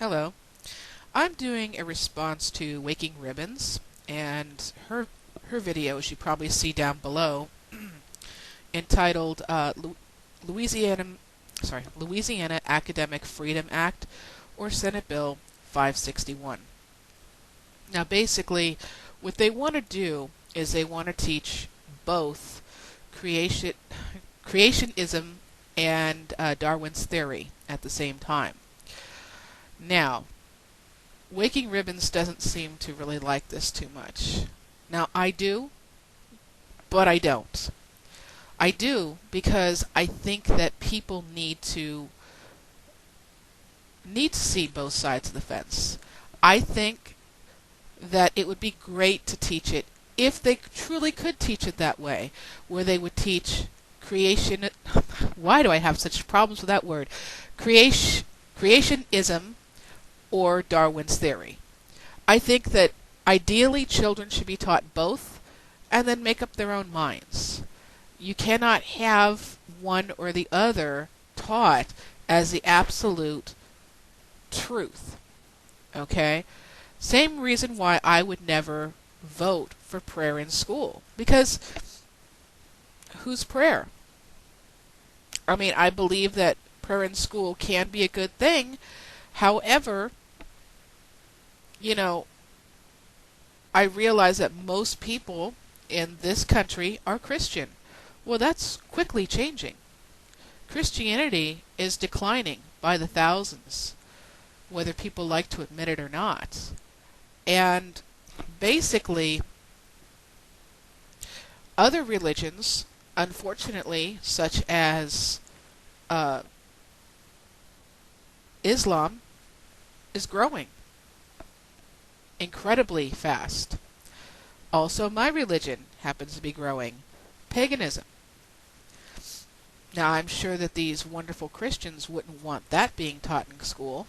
Hello. I'm doing a response to Waking Ribbons, and her video, as you probably see down below, entitled Louisiana Louisiana Academic Freedom Act, or Senate Bill 561. Now, basically, what they want to do is they want to teach both creation, creationism and Darwin's theory at the same time. Now, Waking Ribbons doesn't seem to really like this too much. Now, I do, but I don't. I do because I think that people need to see both sides of the fence. I think that it would be great to teach it if they truly could teach it that way, where they would teach creation. Why do I have such problems with that word? Creationism or Darwin's theory. I think that ideally children should be taught both and then make up their own minds. You cannot have one or the other taught as the absolute truth. Okay? Same reason why I would never vote for prayer in school. Because whose prayer? I mean, I believe that prayer in school can be a good thing. However, I realize that most people in this country are Christian. Well, that's quickly changing. Christianity is declining by the thousands, whether people like to admit it or not. And basically, other religions, unfortunately, such as Islam, is growing incredibly fast. Also, my religion happens to be growing, paganism. Now, I'm sure that these wonderful Christians wouldn't want that being taught in school.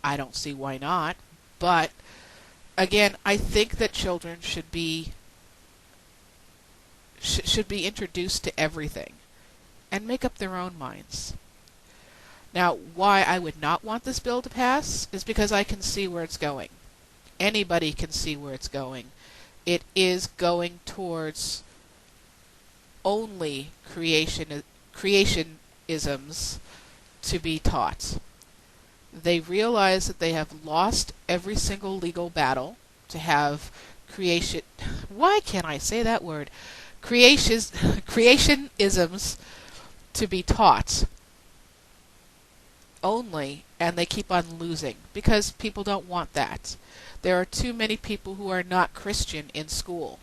I don't see why not. But, again, I think that children should be introduced to everything and make up their own minds. Now, why I would not want this bill to pass is because I can see where it's going. Anybody can see where it's going. It is going towards only creationisms to be taught. They realize that they have lost every single legal battle to have creation. Why can't I say that word? Creationisms to be taught only, and they keep on losing because people don't want that. There are too many people who are not Christian in school.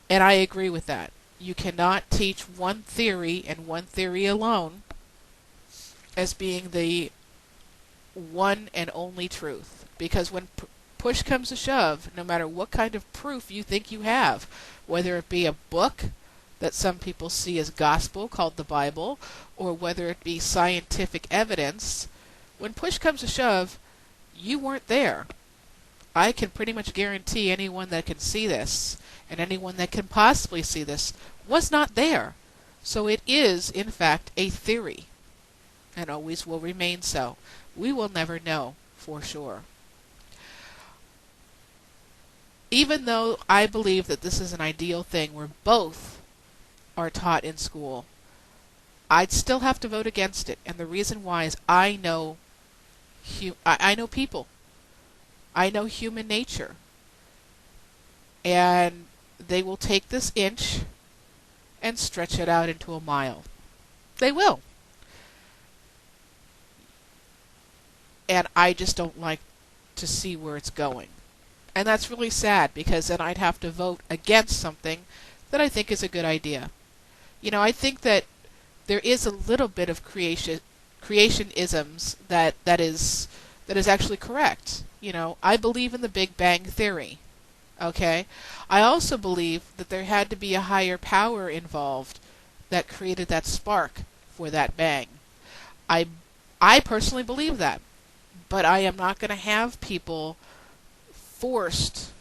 And I agree with that. You cannot teach one theory and one theory alone as being the one and only truth. Because when push comes to shove, no matter what kind of proof you think you have, whether it be a book that some people see as gospel called the Bible, or whether it be scientific evidence, when push comes to shove, you weren't there. I can pretty much guarantee anyone that can see this, and anyone that can possibly see this, was not there. So it is, in fact, a theory, and always will remain so. We will never know for sure. Even though I believe that this is an ideal thing where both are taught in school, I'd still have to vote against it. And the reason why is I know people. I know human nature. And they will take this inch and stretch it out into a mile. They will. And I just don't like to see where it's going. And that's really sad because then I'd have to vote against something that I think is a good idea. I think that there is a little bit of creationisms that is actually correct. I believe in the Big Bang Theory. Okay? I also believe that there had to be a higher power involved that created that spark for that bang. I personally believe that. But I am not going to have people forced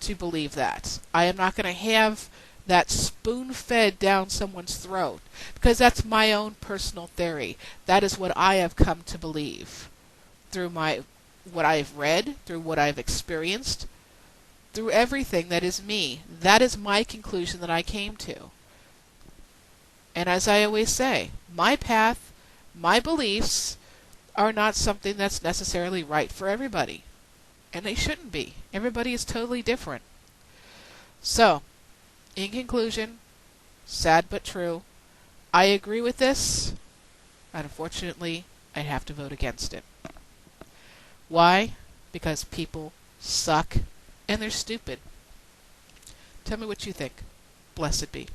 to believe that. I am not going to have that spoon-fed down someone's throat, because that's my own personal theory. That is what I have come to believe through what I've read, through what I've experienced, through everything that is me. That is my conclusion that I came to. And as I always say, my path, my beliefs are not something that's necessarily right for everybody. And they shouldn't be. Everybody is totally different. So, in conclusion, sad but true, I agree with this, and unfortunately, I have to vote against it. Why? Because people suck and they're stupid. Tell me what you think. Blessed be.